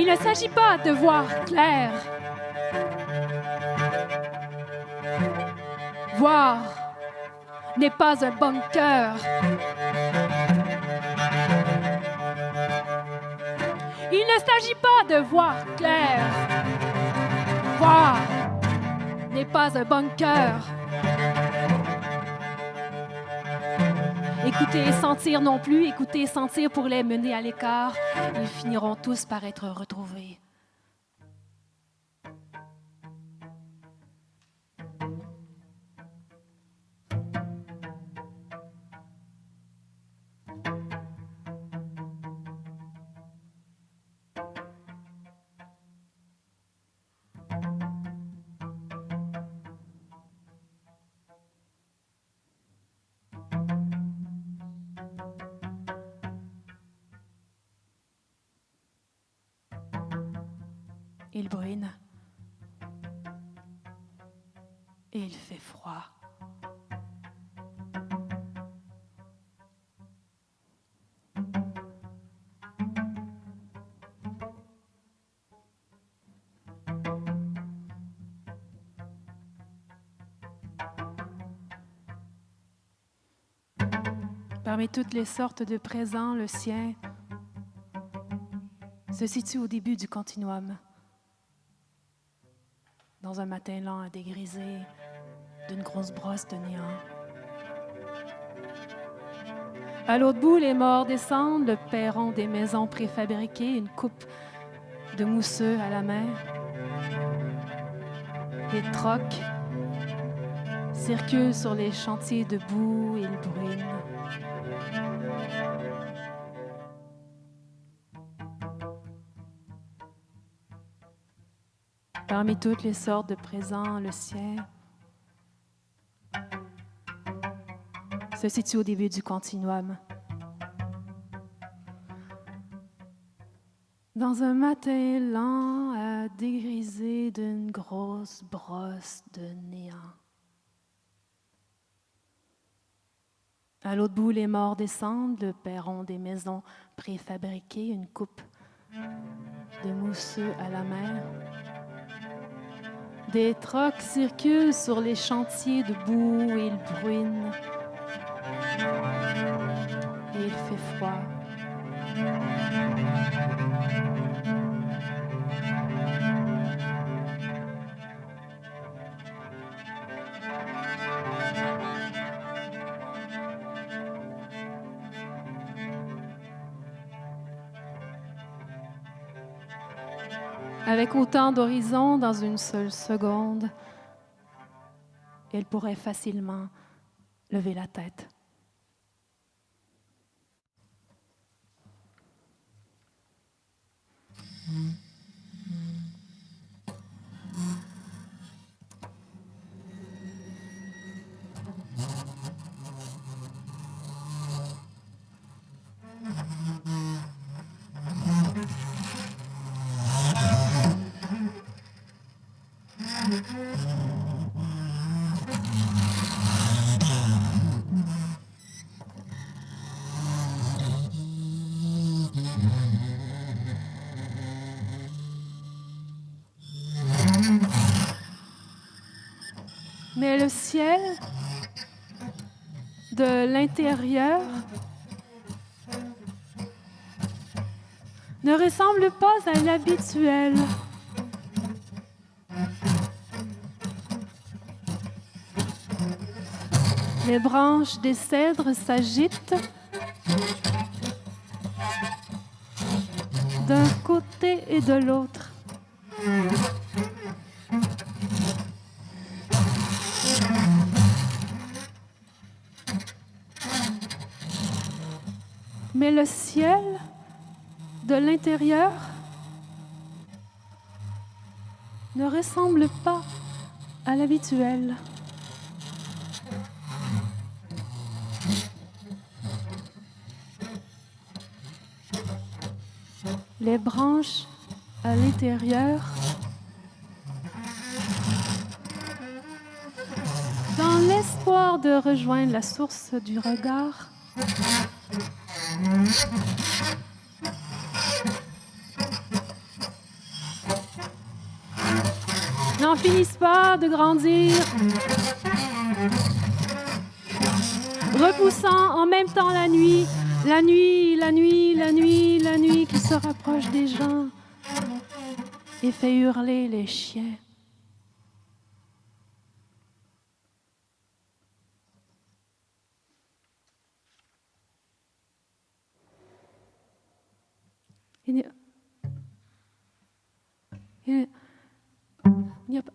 Il ne s'agit pas de voir clair. Voir n'est pas un bunker. Il ne s'agit pas de voir clair. Voir n'est pas un bunker. Écouter et sentir non plus, écouter et sentir pour les mener à l'écart. Ils finiront tous par être retrouvés. Il brûle et il fait froid. Parmi toutes les sortes de présents, le sien se situe au début du continuum. Dans un matin lent à dégriser d'une grosse brosse de néant. À l'autre bout, les morts descendent, le perron des maisons préfabriquées, une coupe de mousseux à la main. Des trocs circulent sur les chantiers de boue et le bruine. Parmi toutes les sortes de présents, le sien se situe au début du continuum. Dans un matin lent à dégriser d'une grosse brosse de néant. À l'autre bout, les morts descendent, le perron des maisons préfabriquées, une coupe de mousseux à la mer. Des trocs circulent sur les chantiers de boue et il bruine. Et il fait froid. Avec autant d'horizons dans une seule seconde, elle pourrait facilement lever la tête. Mais le ciel, de l'intérieur, ne ressemble pas à l'habituel. Les branches des cèdres s'agitent d'un côté et de l'autre. Mais le ciel, de l'intérieur, ne ressemble pas à l'habituel. Les branches à l'intérieur, dans l'espoir de rejoindre la source du regard, n'en finissent pas de grandir, repoussant en même temps la nuit, la nuit, la nuit, la nuit, la nuit qui se rapproche des gens et fait hurler les chiens. Il n'y a pas...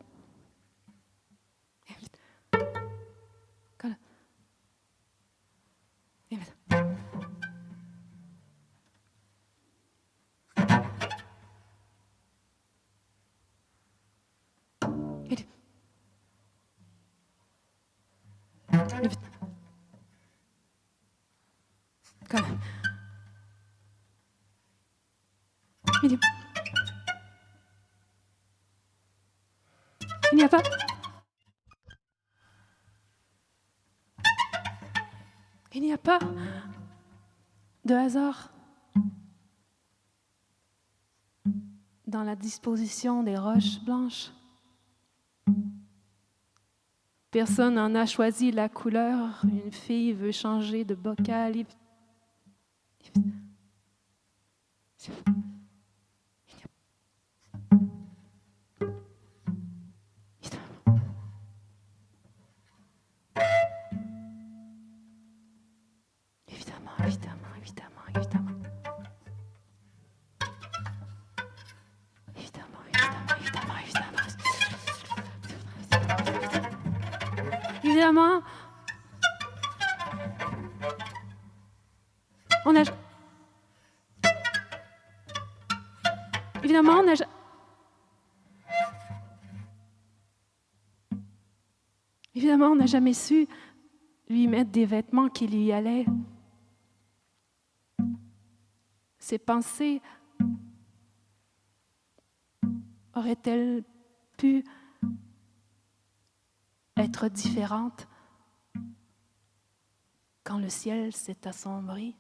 Il n'y a pas... Il n'y a pas de hasard dans la disposition des roches blanches. Personne n'en a choisi la couleur. Une fille veut changer de bocal. Évidemment, on a... Évidemment, on a... Évidemment, on n'a jamais su lui mettre des vêtements qui lui allaient. Ses pensées auraient-elles pu être différentes quand le ciel s'est assombri?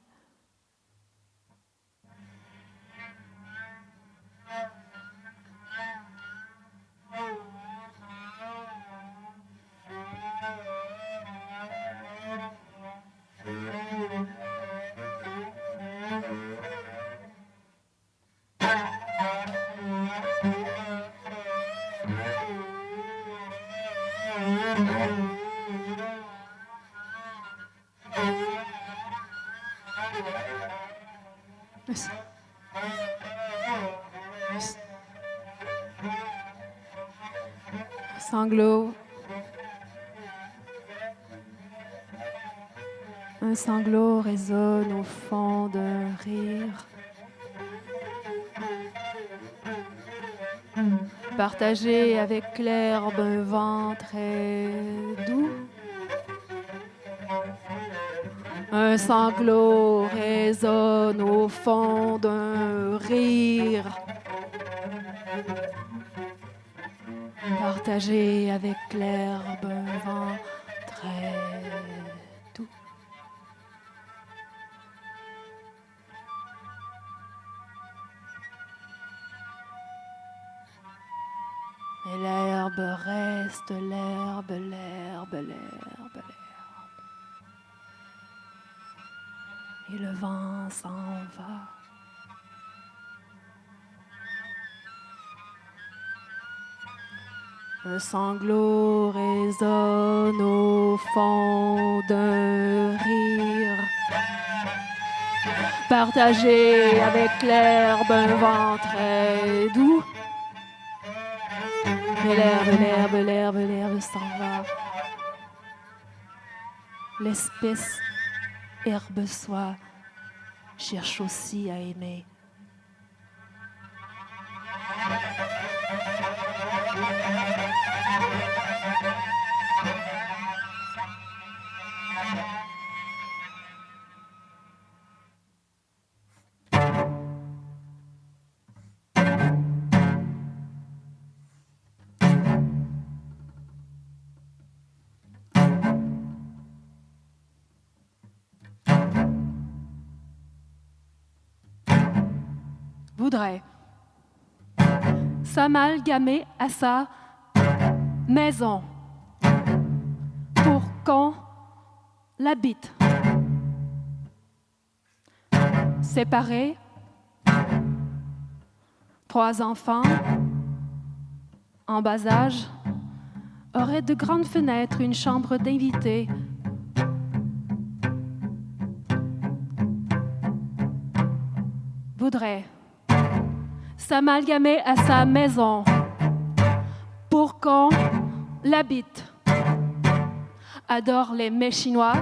Un sanglot résonne au fond d'un rire. Partagé avec l'herbe, un vent très doux. Un sanglot résonne au fond d'un rire. Partagé avec l'herbe, un vent très doux. Et l'herbe reste, l'herbe, l'herbe, l'herbe, l'herbe. Et le vent s'en va. Un sanglot résonne au fond d'un rire. Partagé avec l'herbe, un vent très doux. Et l'herbe, l'herbe, l'herbe, l'herbe s'en va. L'espèce herbe-soie cherche aussi à aimer. Voudrait s'amalgamer à ça maison, pour qu'on l'habite. Séparés, 3 enfants, en bas âge, auraient de grandes fenêtres, une chambre d'invités. Voudrait s'amalgamer à sa maison pour qu'on l'habite. Adore les mets chinois,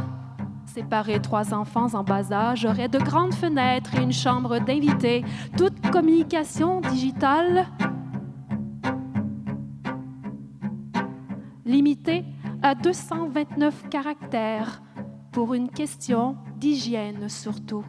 séparés 3 enfants en bas âge, auraient de grandes fenêtres et une chambre d'invités. Toute communication digitale limitée à 229 caractères pour une question d'hygiène surtout.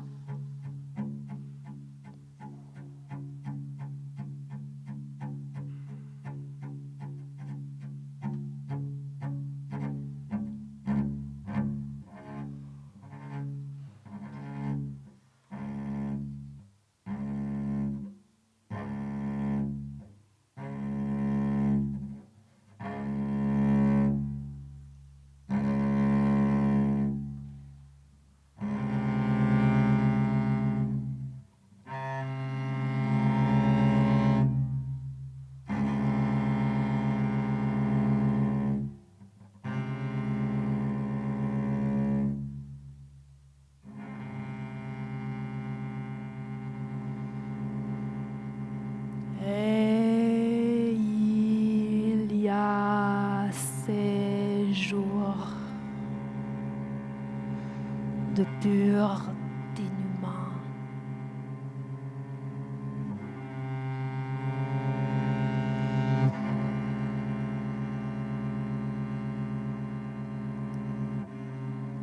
De pur dénouement.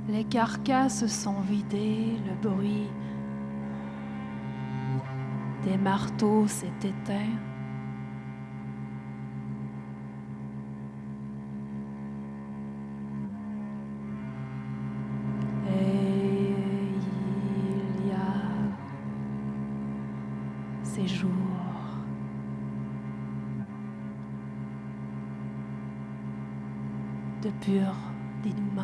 Les carcasses sont vidées, le bruit des marteaux s'est éteint. Ces jours de pur dénouement.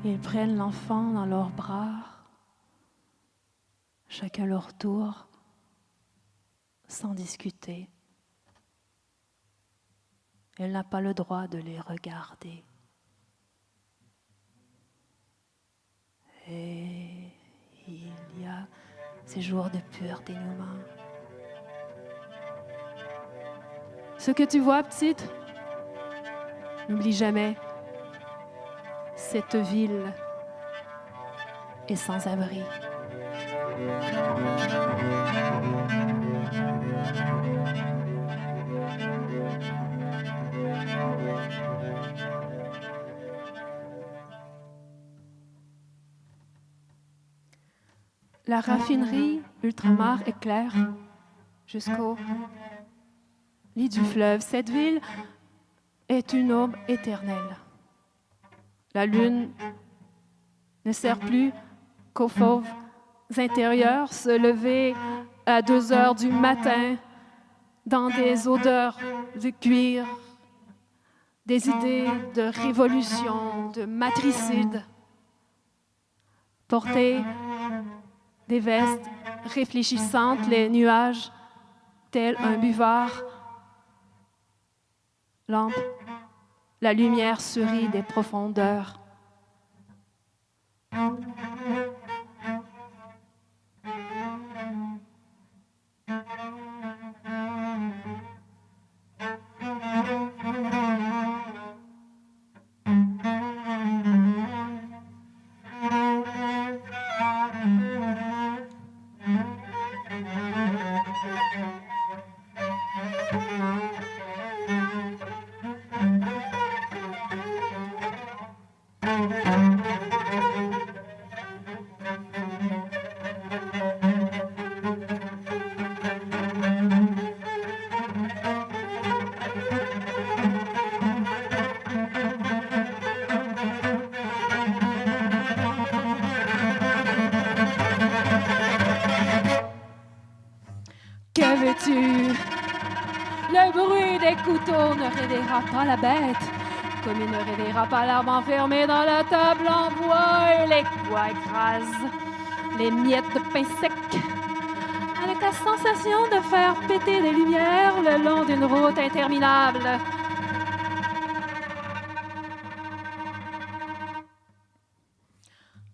Ils prennent l'enfant dans leurs bras, chacun leur tour, sans discuter. Elle n'a pas le droit de les regarder. Et il y a ces jours de pur dénouement. Ce que tu vois, petite, n'oublie jamais. Cette ville est sans abri. La raffinerie ultramar est claire jusqu'au lit du fleuve. Cette ville est une aube éternelle. La lune ne sert plus qu'aux fauves intérieurs se lever à 2 heures du matin dans des odeurs de cuir, des idées de révolution, de matricide, porter des vestes réfléchissantes, les nuages, tel un buvard, lampe, la lumière sourit des profondeurs. veux-tu? Le bruit des couteaux ne réveillera pas la bête, comme il ne réveillera pas l'arbre enfermé dans la table en bois et les bois écrasent les miettes de pain sec. Avec la sensation de faire péter des lumières le long d'une route interminable.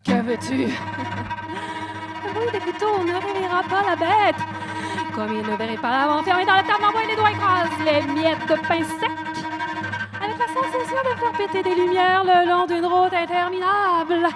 Que veux-tu? Le bruit des couteaux ne réveillera pas la bête, comme il ne verrait pas l'arbre enfermé dans la table en bois et les doigts écrasent les miettes de pain sec. Avec la sensation de faire péter des lumières le long d'une route interminable.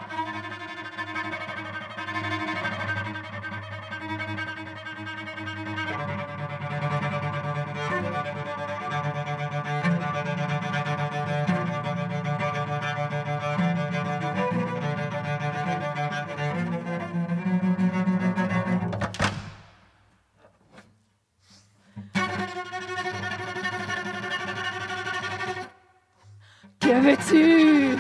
Que veux-tu?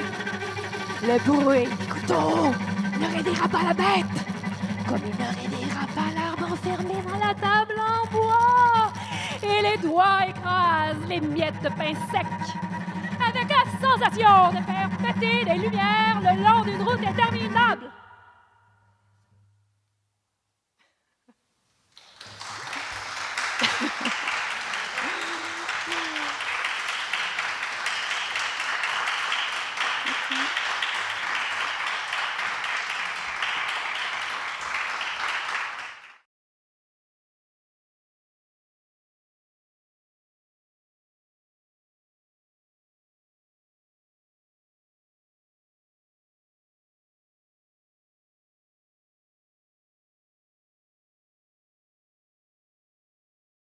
Le bruit du couteau ne réveillera pas la bête, comme il ne réveillera pas l'arbre enfermé dans la table en bois. Et les doigts écrasent les miettes de pain sec, avec la sensation de faire péter des lumières le long d'une route interminable.